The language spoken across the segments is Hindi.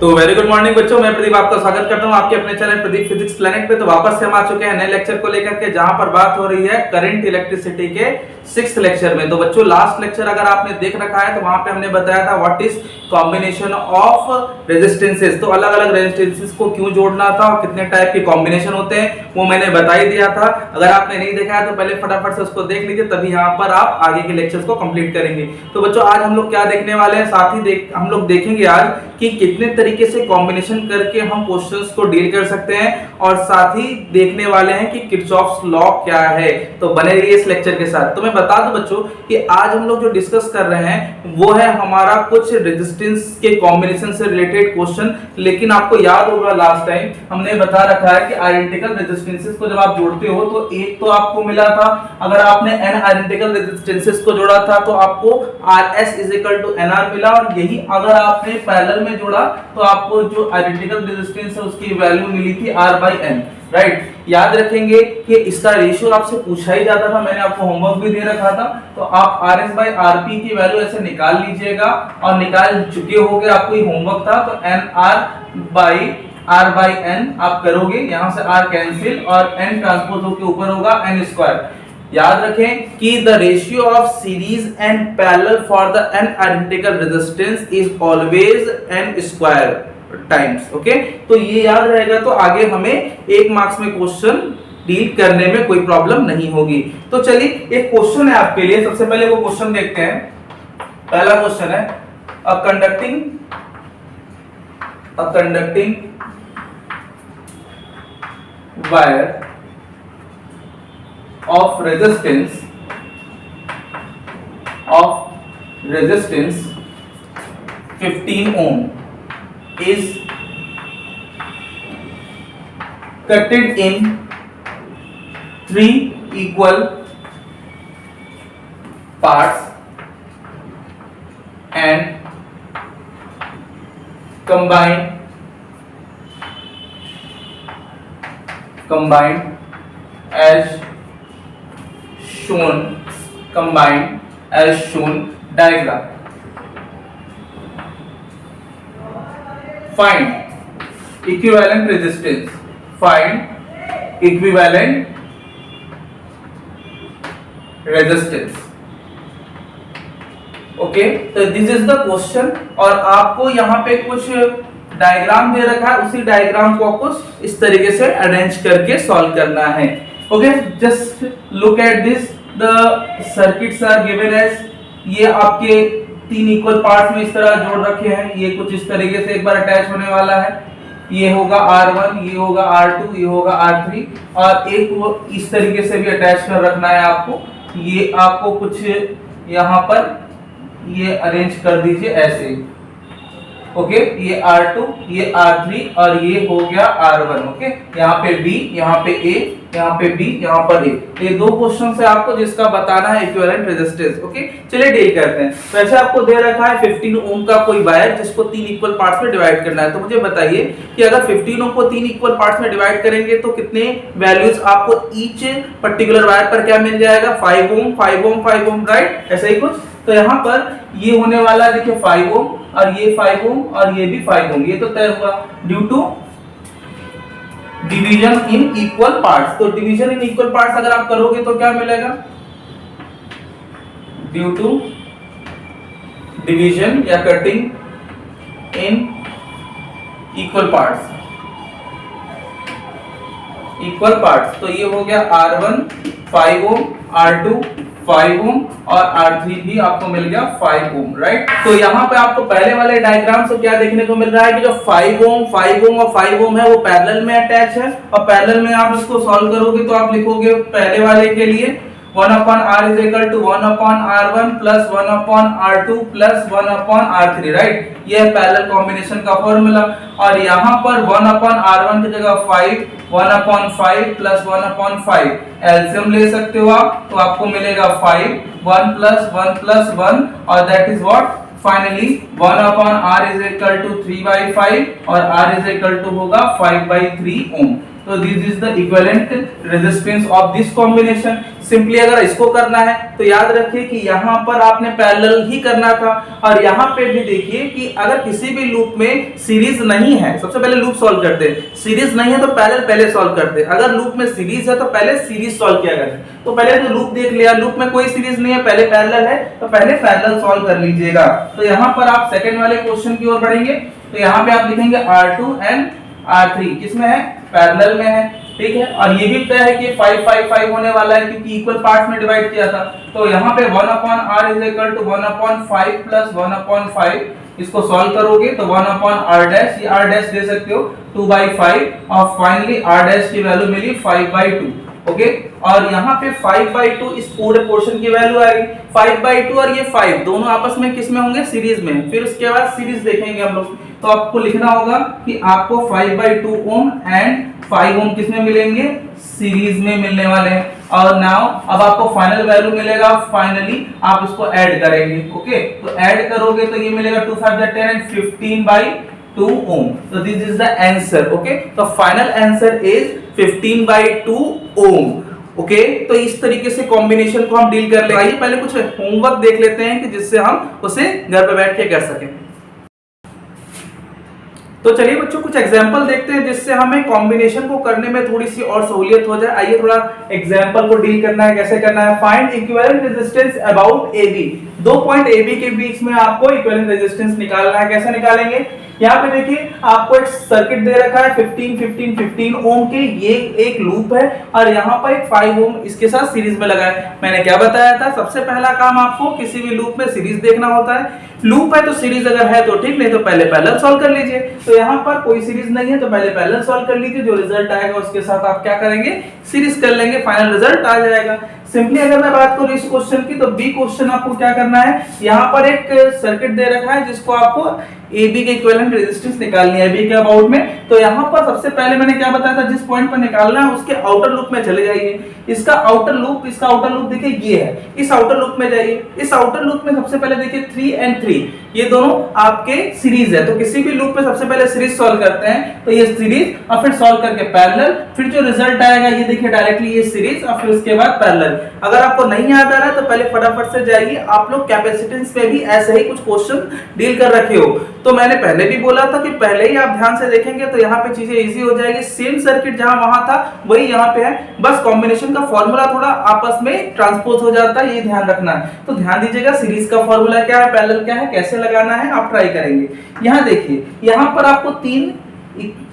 तो वेरी गुड मॉर्निंग बच्चों, मैं प्रदीप आपका स्वागत करता हूं आपके अपने चैनल प्रदीप फिजिक्स प्लैनेट पे। तो वापस से हम आ चुके हैं नए लेक्चर को लेकर के, जहां पर बात हो रही है करंट इलेक्ट्रिसिटी के 6th लेक्चर में। तो बच्चों लास्ट लेक्चर अगर आपने देख रखा है तो वहां पे हमने बताया था what is combination of resistances. तो अलग अलग रेजिस्टेंसेस को क्यों जोड़ना था और कितने टाइप के कॉम्बिनेशन होते हैं वो मैंने बता ही दिया था। अगर आपने नहीं देखा है तो पहले फटाफट से उसको देख लीजिए, तभी यहाँ पर आप आगे के लेक्चर्स को कंप्लीट करेंगे। तो बच्चों आज हम लोग क्या देखने वाले हैं, साथ ही हम लोग देखेंगे आज कि कितने तरीके से कॉम्बिनेशन करके हम क्वेश्चंस को डील कर सकते हैं, और साथ ही देखने वाले हैं कि किरचॉफ्स लॉ क्या है। तो बने रहिए इस लेक्चर के साथ। तो मैं बता दूं बच्चों कि आज हम लोग जो डिस्कस कर रहे हैं वो है हमारा कुछ रेजिस्टेंस के कॉम्बिनेशन से रिलेटेड क्वेश्चन। लेकिन आपको याद होगा लास्ट टाइम हमने बता रखा है कि आइडेंटिकल रेजिस्टेंसेस को जब आप जोड़ते हो तो एक तो आपको मिला था, अगर आपने n आइडेंटिकल रेजिस्टेंसेस को जोड़ा था तो आपको Rs NR मिला, और यही अगर आपने पैरेलल में जोड़ा तो आपको जो आइडेंटिकल रेजिस्टेंस है उसकी वैल्यू मिली थी R/N। राइट, याद रखेंगे कि इसका रेशियो आपसे पूछा ही जाता था, मैंने आपको होमवर्क भी दे रखा था। तो आप Rs/Rp की वैल्यू ऐसे निकाल लीजिएगा, और निकाल चुके होगे, आपको ये होमवर्क था। तो NR/R/N आप करोगे, यहां से R कैंसिल और N ट्रांसपोज होके ऊपर होगा N²। याद रखें कि the ratio of series and parallel for the n identical resistance is always n² times. Okay, तो ये याद रहेगा, तो आगे हमें 1 मार्क्स में क्वेश्चन डील करने में कोई प्रॉब्लम नहीं होगी। तो चलिए एक क्वेश्चन है आपके लिए, सबसे पहले वो क्वेश्चन देखते हैं। पहला क्वेश्चन है a conducting wire of resistance 15 ohm is cutted in 3 equal parts and combined as shown diagram. Find equivalent resistance. Find equivalent resistance. Okay, तो दिस इज द क्वेश्चन, और आपको यहाँ पे कुछ डायग्राम दे रखा है, उसी डायग्राम को आपको इस तरीके से अरेंज करके सॉल्व करना है। Okay, just look at this, the circuits are given as, ये आपके 3 इक्वल पार्ट्स में इस तरह जोड़ रखे हैं। ये कुछ इस तरीके से एक बार अटैच होने वाला है, ये होगा R1, ये होगा R2, ये होगा R3, और एक वो इस तरीके से भी अटैच कर रखना है आपको। ये आपको कुछ यहाँ पर ये अरेंज कर दीजिए ऐसे। ओके, ये R2, ये R3 और ये हो गया R1। ओके, यहाँ पे B, यहाँ पे A, यहाँ पे B, यहाँ पर A। ये 2 क्वेश्चन है आपको जिसका बताना है इक्विवेलेंट रेजिस्टेंस। ओके, चलिए डील करते हैं। तो ऐसे आपको दे रखा है 15 ओम का कोई वायर जिसको 3 इक्वल पार्ट्स में डिवाइड करना है। तो मुझे बताइए कि अगर 15 ओम को 3 इक्वल पार्ट्स में डिवाइड करेंगे तो कितने वैल्यूज आपको ईच पर्टिकुलर वायर पर क्या मिल जाएगा? 5 ओम, 5 ओम, 5 ओम, राइट, ऐसा ही कुछ। तो यहाँ पर ये होने वाला देखिए 5 ओम, और ये 5 ओम, और ये भी 5 ओम। ये तो तय हुआ due to division in equal parts. तो डिवीजन इन इक्वल पार्ट्स अगर आप करोगे तो क्या मिलेगा? ड्यू टू डिवीजन या कटिंग इन इक्वल पार्ट्स, तो ये हो गया R1 5 ओम, R2 5 ओम, और R3 भी आपको मिल गया 5 ओम, राइट। तो यहाँ पे आपको पहले वाले डायग्राम से क्या देखने को मिल रहा है कि जो 5 ओम और 5 ओम है वो पैरेलल में अटैच है, और पैरेलल में आप इसको सॉल्व करोगे तो आप लिखोगे पहले वाले के लिए 1/R is equal to 1/R1 plus 1/R2 plus 1/R3, right. ये है पैरेलल कॉम्बिनेशन का फॉर्मूला। और यहाँ पर 1/R1 की जगह 5, 1/5 plus 1/5 एलसीएम ले सकते हो आप, तो आपको मिलेगा 5, 1 plus 1 plus 1, और that is what finally 1/R is equal to 3/5, और R is equal to होगा 5/3 ओम। तो this is the equivalent resistance of this combination. Simply अगर इसको करना है तो याद रखिए कि यहाँ पर आपने पैरेलल ही करना था, और यहाँ पे भी देखिए कि अगर किसी भी लूप में सीरीज नहीं है, सबसे पहले लूप सॉल्व करते हैं, सीरीज नहीं है तो पैरेलल पहले सॉल्व करते हैं, अगर लूप में सीरीज है तो पहले सीरीज सॉल्व किया करते हैं। तो पहले तो लूप देख लिया, लूप में कोई सीरीज नहीं है, पहले पैरेलल है तो पहले पैरेलल सॉल्व कर लीजिएगा। तो यहाँ पर आप सेकंड वाले क्वेश्चन की ओर बढ़ेंगे, तो यहाँ पे आप लिखेंगे R2 एंड R3 किसमें है, पैरेलल में है, ठीक है। और ये भी तय है कि 5 5 5 होने वाला है क्योंकि इक्वल पार्ट में डिवाइड किया था। तो यहाँ पे 1/r is equal to 1/5 plus 1/5, इसको सॉल्व करोगे तो 1/r डैश, ये r डैश दे सकते हो 2/5, और फाइनली r डैश की वैल्यू मिली 5/2। ओके, और यहाँ पे 5/2 इस पूरे पोर्शन की वैल्यू आएगी। 5/2 और ये 5 दोनों आपस में किस में होंगे, सीरीज में। फिर उसके बाद सीरीज देखेंगे हम लोग, तो आपको लिखना होगा कि आपको 5/2 ओम एंड 5 ओम किस में मिलेंगे, सीरीज में मिलने वाले हैं। और नाउ अब आपको फाइनल वैल्यू मिलेगा, फाइनली आप इसको ऐड करेंगे। ओके, तो ऐड करोगे तो ये मिलेगा 2 5 10 एंड 15/2 ओम। तो this is the answer. Okay, तो final answer is 15/2 ohm. Okay, तो इस तरीके से कॉम्बिनेशन को हम डील कर लेंगे। आइए पहले कुछ होमवर्क देख लेते हैं कि जिससे हम उसे घर पे बैठ के कर सकें। तो चलिए बच्चों कुछ एग्जांपल देखते हैं जिससे हमें कॉम्बिनेशन को करने में थोड़ी सी और सहूलियत हो जाए। आइए थोड़ा एग्जांपल को डील करना है, कैसे करना है। Find equivalent resistance about AB, दो पॉइंट AB के बीच में आपको इक्विवेलेंट रेजिस्टेंस निकालना है। कैसे निकालेंगे, यहाँ पे देखिए आपको एक सर्किट दे रखा है 15 15 15 ओम के, ये एक लूप है, और यहाँ पर एक 5 ओम इसके साथ सीरीज में लगा है। मैंने क्या बताया था, सबसे पहला काम आपको किसी भी लूप में सीरीज देखना होता है। लूप है तो सीरीज अगर है तो ठीक, नहीं तो पहले पैरेलल सॉल्व कर लीजिए। तो यहाँ पर कोई सीरीज नहीं है तो पहले पैरेलल सॉल्व कर लीजिए, जो रिजल्ट आएगा उसके साथ आप क्या करेंगे, सीरीज कर लेंगे, फाइनल रिजल्ट आ जाएगा। सिंपली अगर मैं बात करूं इस क्वेश्चन की, तो बी क्वेश्चन आपको क्या करना है, यहाँ पर एक सर्किट दे रखा है जिसको आपको AB के इक्विवेलेंट रेजिस्टेंस निकालनी है AB के अबाउट में। तो यहाँ पर सबसे पहले मैंने क्या बताया था, जिस पॉइंट पर निकालना है उसके आउटर लूप में चले जाइए। इसका आउटर लूप देखिए ये है, इस आउटर लूप में जाइए। इस आउटर लूप में सबसे पहले देखिए 3 and 3 ये दोनों आपके सीरीज है, तो किसी भी लूप में सबसे पहले सीरीज सॉल्व करते हैं, तो ये सीरीज और फिर सॉल्व करके पैरेलल, फिर जो रिजल्ट आएगा ये देखिए डायरेक्टली ये सीरीज और फिर उसके बाद पैरेलल। अगर आपको नहीं याद आ रहा है तो पहले फटाफट से जाइए, आप लोग कैपेसिटेंस पे भी ऐसे ही कुछ क्वेश्चन डील कर रखे हो। तो मैंने पहले भी बोला था कि पहले ही आप ध्यान से देखेंगे तो यहाँ पे चीजें इजी हो जाएगी। सेम सर्किट जहां वहां था वही यहाँ पे है, बस कॉम्बिनेशन का फॉर्मूला थोड़ा आपस में ट्रांसपोज हो जाता है, ये ध्यान रखना है। तो ध्यान दीजिएगा सीरीज का फॉर्मूला क्या है, पैरेलल क्या है, कैसे लगाना है आप ट्राई करेंगे। यहाँ देखिए, यहाँ पर आपको 3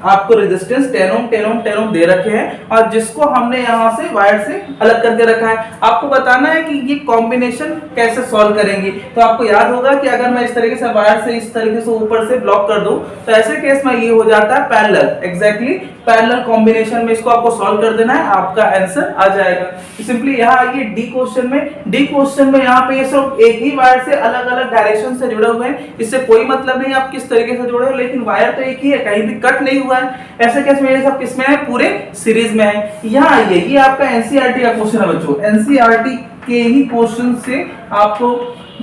आपको रेजिस्टेंस 10 ओम 10 ओम 10 ओम दे रखे हैं, और जिसको हमने यहाँ से वायर से अलग करके रखा है। आपको बताना है कि ये कॉम्बिनेशन कैसे सॉल्व करेंगे। तो आपको याद होगा कि अगर मैं इस तरीके से वायर से इस तरीके से ऊपर से ब्लॉक कर दूं तो ऐसे केस में ये हो जाता है पैरेलल। एग्जैक्टली पैरेलल कॉम्बिनेशन में इसको आपको सॉल्व कर देना है, आपका आंसर आ जाएगा। सिंपली यहाँ आइए डी क्वेश्चन में यहाँ पे ये सब एक ही वायर से अलग अलग डायरेक्शन से जुड़े हुए हैं। इससे कोई मतलब नहीं आप किस तरीके से जुड़े हो, लेकिन वायर तो एक ही है, कहीं भी कट नहीं हुआ है। ऐसे केस में ये सब किसमें है, पूरे सीरीज में है। यहाँ आइए, ये आपका एनसीईआरटी का क्वेश्चन है बच्चों। एनसीईआरटी के ही क्वेश्चन से आपको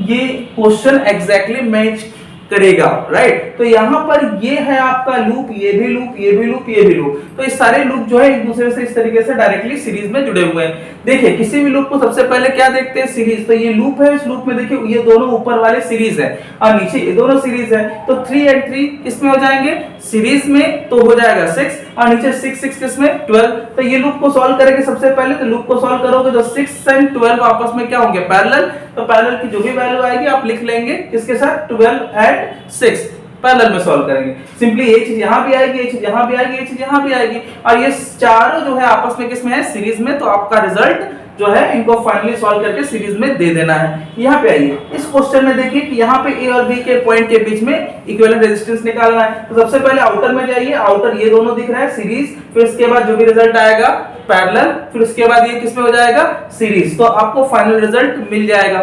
ये क्वेश्चन एग्जैक्टली मैच करेगा, राइट। तो यहाँ पर ये है आपका लूप, ये भी लूप, ये भी लूप, ये भी लूप। तो ये सारे लूप जो है एक दूसरे से इस तरीके से डायरेक्टली सीरीज में जुड़े हुए हैं। देखिए किसी भी लूप को सबसे पहले क्या देखते हैं, सीरीज। तो ये लूप है, इस लूप में देखिए ये दोनों ऊपर वाले सीरीज है और नीचे ये दोनों सीरीज है। तो 3 and 3 किसमें हो जाएंगे, सीरीज में, तो हो जाएगा 6, और नीचे 6 6 किसमें 12। तो ये लूप को सॉल्व करेंगे सबसे पहले, तो लूप को सॉल्व करोगे तो 6 and 12 आपस में क्या होंगे, पैरेलल। तो पैरेलल की जो भी वैल्यू आएगी आप लिख लेंगे किसके साथ, 12 and 6 पैरेलल में सॉल्व करेंगे। सिंपली ये चीज यहां भी आएगी, ये चीज यहां भी आएगी, ये चीज यहां भी आएगी, और ये चारों जो है आपस में किसमें है, सीरीज में। तो आपका रिजल्ट जो है इनको फाइनली सॉल्व करके सीरीज में दे देना है। यहाँ पे आइए, इस क्वेश्चन में देखिए कि यहाँ पे ए और बी के पॉइंट के बीच में इक्विवेलेंट रेजिस्टेंस निकालना है। तो सबसे पहले आउटर में जाइए, आउटर ये दोनों दिख रहा है सीरीज, फिर इसके बाद जो भी रिजल्ट आएगा पैरेलल, फिर उसके बाद ये किसमें हो जाएगा, सीरीज। तो आपको फाइनल रिजल्ट मिल जाएगा।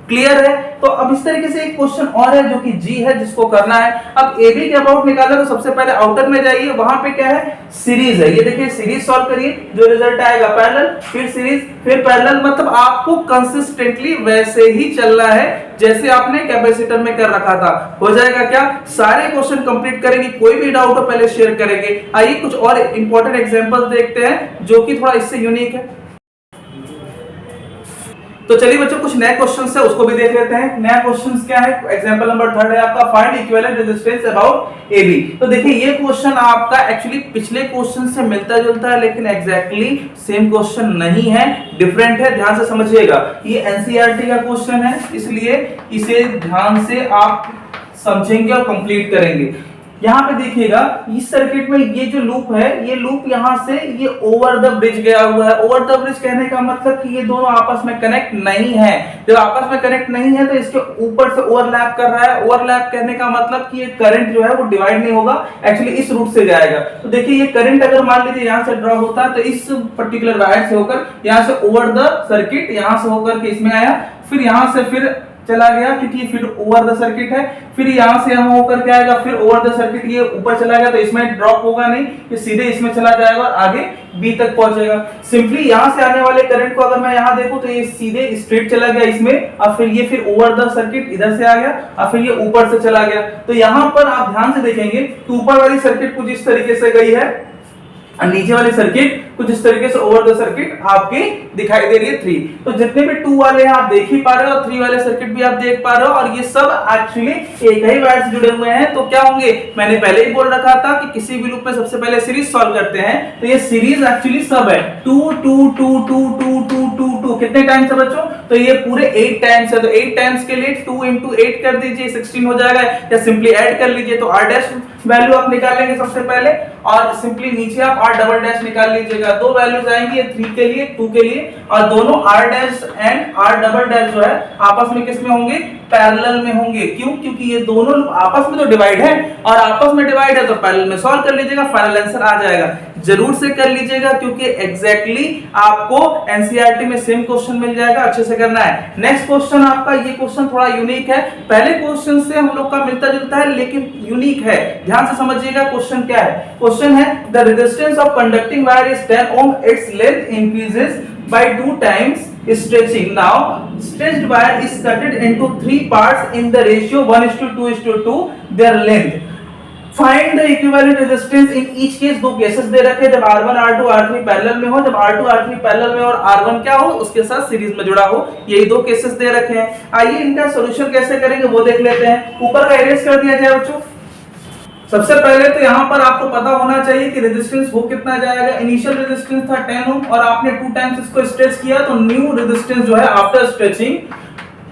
क्लियर है। तो अब इस तरीके से एक क्वेश्चन और है जो कि जी है, जिसको करना है। अब ए बी के अबाउट निकालना, तो सबसे पहले आउटर में जाइए, वहां पे क्या है, सीरीज है। ये देखिए सीरीज सॉल्व करिए, जो रिजल्ट आएगा पैरेलल, फिर सीरीज, फिर पैरेलल। मतलब आपको कंसिस्टेंटली वैसे ही चलना है जैसे आपने कैपेसिटर में कर रखा था। हो जाएगा क्या, सारे क्वेश्चन कंप्लीट करेंगे, कोई भी डाउट हो पहले शेयर करेंगे। आइए कुछ और इंपॉर्टेंट एग्जांपल्स देखते हैं जो कि थोड़ा इससे यूनिक है। तो चलिए बच्चों कुछ नए क्वेश्चंस है उसको भी देख लेते हैं। नया क्वेश्चंस क्या है, एग्जांपल नंबर 3 है आपका, find equivalent resistance about AB। तो देखिए ये क्वेश्चन आपका एक्चुअली पिछले क्वेश्चन से मिलता जुलता है, लेकिन एग्जैक्टली सेम क्वेश्चन नहीं है, डिफरेंट है, ध्यान से समझिएगा। ये एनसीईआरटी का क्वेश्चन है, इसलिए इसे ध्यान से आप समझेंगे और कंप्लीट करेंगे। यहाँ पे देखिएगा इस सर्किट में ये जो लूप है, ये लूप यहाँ से ये ओवर द ब्रिज गया हुआ है। ओवर द ब्रिज कहने का मतलब कि ये दोनों आपस में कनेक्ट नहीं है। जब आपस में कनेक्ट नहीं है तो इसके ऊपर से ओवरलैप कर रहा है। ओवरलैप कहने का मतलब कि ये करंट जो है वो डिवाइड नहीं होगा, एक्चुअली इस रूट से जाएगा। तो देखिए ये करंट अगर मान लीजिए यहाँ से ड्रॉ होता है तो इस पर्टिकुलर वायर से होकर यहाँ से ओवर द सर्किट, यहाँ से होकर के इसमें आया, फिर यहाँ से फिर चला गया क्योंकि ये फिर ओवर द सर्किट है, फिर यहां से यहां होकर के आएगा, फिर ओवर द सर्किट ये ऊपर चला गया तो इसमें ड्रॉप होगा नहीं, ये सीधे इसमें चला जाएगा और आगे बी तक पहुंचेगा। सिंपली यहां से आने वाले करंट को अगर मैं यहां देखूं तो ये सीधे स्ट्रेट चला गया इसमें, और फिर ये फिर ओवर द सर्किट इधर से आ गया और फिर ये ऊपर से चला गया। तो यहां पर आप ध्यान से देखेंगे कि ऊपर वाली सर्किट कुछ इस तरीके से गई है और नीचे वाली सर्किट कुछ इस तरीके से ओवर द सर्किट आपकी दिखाई दे रही है 3। तो जितने भी 2 वाले आप देख ही पा रहे हो और 3 वाले सर्किट भी आप देख पा रहे हो, और ये सब एक्चुअली एक ही वायर से जुड़े हुए हैं। तो क्या होंगे, मैंने पहले ही बोल रखा था कि किसी भी लूप में सबसे पहले सीरीज सॉल्व करते हैं। तो ये सीरीज एक्चुअली सब है 2 2 2 2 2 2 2 2। कितने टाइम्स है बच्चों, तो ये पूरे 8 टाइम्स है। तो 8 टाइम्स के लिए 2 into 8 कर दीजिए, 16 हो जाएगा, या सिंपली ऐड कर लीजिए। तो r डैश वैल्यू आप निकालेंगे सबसे पहले, और सिंपली नीचे आप r डबल डैश निकाल लीजिएगा। दो वैल्यूज आएंगी, 3 के लिए 2 के लिए, और दोनों r dash and r double dash जो है आपस में किस में होंगे, पैरेलल में होंगे। क्यों, क्योंकि ये दोनों आपस में तो डिवाइड है, और आपस में डिवाइड है तो पैरेलल में सॉल्व कर लीजिएगा, फाइनल आंसर आ जाएगा। जरूर से कर लीजिएगा क्योंकि एग्जैक्टली आपको एनसीईआरटी में सेम क्वेश्चन मिल जाएगा, अच्छे से करना है। नेक्स्ट क्वेश्चन आपका, ये क्वेश्चन थोड़ा यूनिक है, पहले क्वेश्चन से हम लोग का मिलता जुलता है लेकिन यूनिक है, ध्यान से समझिएगा। क्वेश्चन क्या है, क्वेश्चन है the resistance of conducting wire is 10 ohm, its length increases by 2 times stretching. Now stretched wire is cut into 3 parts in the ratio 1:2:2 their length. Find the equivalent resistance in each case। दो केसेस दे रखे, जब R1 R2 R3 पैरेलल में हो, जब R2 R3 पैरेलल में और R1 क्या हो, उसके साथ सीरीज में जुड़ा हो, यही दो केसेस दे रखे हैं। आइए इनका सॉल्यूशन कैसे करेंगे वो देख लेते हैं। ऊपर का इरेज कर दिया जाए बच्चों। सबसे पहले तो यहाँ पर आपको पता होना चाहिए कि रेजिस्टेंस वो कितना जाएगा। इनिशियल रेजिस्टेंस था 10 ओम और आपने 2 टाइम्स इसको स्ट्रेच किया, तो न्यू रेजिस्टेंस जो है आफ्टर स्ट्रेचिंग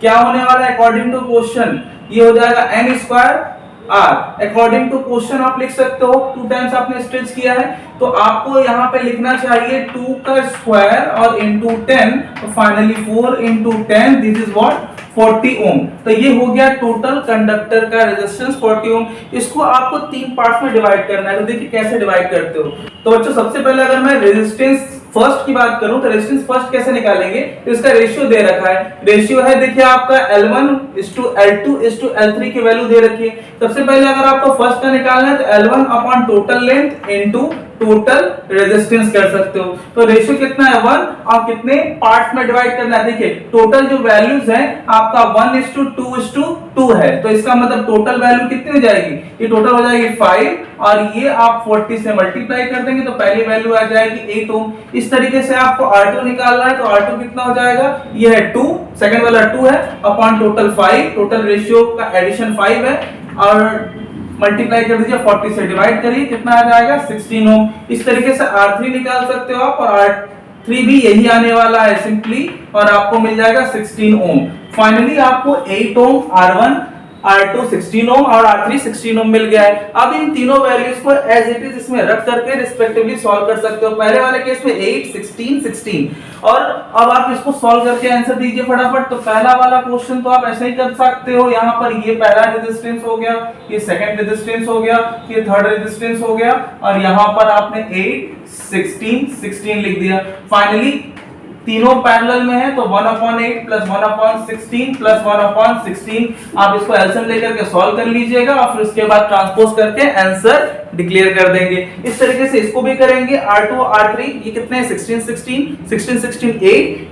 क्या होने वाला है, अकॉर्डिंग टू क्वेश्चन ये हो जाएगा n square r। According to question आप लिख सकते हो, 2 टाइम्स आपने स्ट्रेच किया है तो आपको यहाँ पे लिखना चाहिए 2 का स्क्वायर और इनटू 10, तो finally 4 into 10, this is what 40 ओम। तो ये हो गया टोटल कंडक्टर का रेजिस्टेंस 40 ओम। इसको आपको 3 पार्ट्स में डिवाइड करना है। तो देखिए कैसे डिवाइड करते हो। तो बच्चों सबसे पहले अगर मैं रेजिस्टेंस फर्स्ट की बात करूं तो रेजिस्टेंस फर्स्ट कैसे निकालेंगे, तो इसका रेशियो दे रखा है। रेशियो है देखिए आपका L1:L2:L3 की वैल्यू दे रखी है। सबसे पहले अगर आपको फर्स्ट का निकालना है तो L1 upon total length into total resistance कर सकते हो। तो रेशियो कितना है 1, और कितने पार्ट्स में डिवाइड करना है, देखिए टोटल जो वैल्यूज है आपका 1:2:2 है। तो इसका मतलब टोटल वैल्यू कितनी हो जाएगी, ये टोटल हो जाएगी 5, और ये आप 40 से मल्टीप्लाई कर देंगे तो पहली वैल्यू आ जाएगी 8 ओम। इस तरीके से आपको R2 निकालना है, तो R2 कितना हो जाएगा, ये है 2, सेकंड वाला 2 है अपॉन टोटल 5, टोटल रेशियो का एडिशन 5 है, और मल्टीप्लाई कर दीजिए 40 से डिवाइड करिए, कितना आ जाएगा 16 ओम। इस तरीके से R3 निकाल सकते हो आप, और R3 भी यही आने वाला है सिंपली, और आपको मिल जाएगा 16 ओम। फाइनली आपको 8 ओम R1, R2 16 ओम और R3 16 ओम मिल गया है। अब इन तीनों वैल्यूज को एज इट इज इसमें रख करके रिस्पेक्टिवली सॉल्व कर सकते हो। पहले वाले केस में 8 16 16, और अब आप इसको सॉल्व करके आंसर दीजिए फटाफट। तो पहला वाला क्वेश्चन तो आप ऐसे ही कर सकते हो, यहाँ पर ये पहला रेजिस्टेंस हो गया, ये सेकंड रेजिस्टेंस हो गया, ये थर्ड रेजिस्टेंस हो गया, और यहाँ पर आपने 8 16 16 लिख दिया। फाइनली तीनों पैरेलल में है तो 1/8 प्लस 1/16 प्लस 1/16 आप इसको एलसीएम लेकर के सॉल्व कर लीजिएगा और फिर उसके बाद ट्रांसपोज करके आंसर डिक्लेयर कर देंगे। इस तरीके से इसको भी करेंगे। R2 R3 ये कितने हैं 16 16 16 16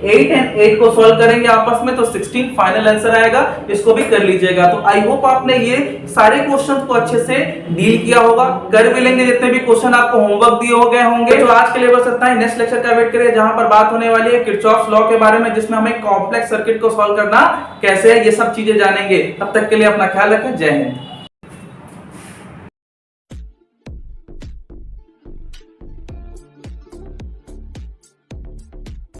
8 एंड 8 को सॉल्व करेंगे आपस में तो 16 फाइनल आंसर आएगा। इसको भी कर लीजिएगा। तो आई होप आपने ये सारे क्वेश्चंस को अच्छे से डील किया होगा, कर भी लेंगे जितने भी क्वेश्चन आपको होमवर्क दिए हो गए होंगे। तो आज के लिए बस इतना ही। नेक्स्ट लेक्चर का वेट करिए जहां पर बात होने वाली है किरचॉफ्स लॉ के बारे में, जिसमें हमें कॉम्प्लेक्स सर्किट को सॉल्व करना कैसे है ये सब चीजें जानेंगे। तब तक के लिए अपना ख्याल रखें। जय हिंद।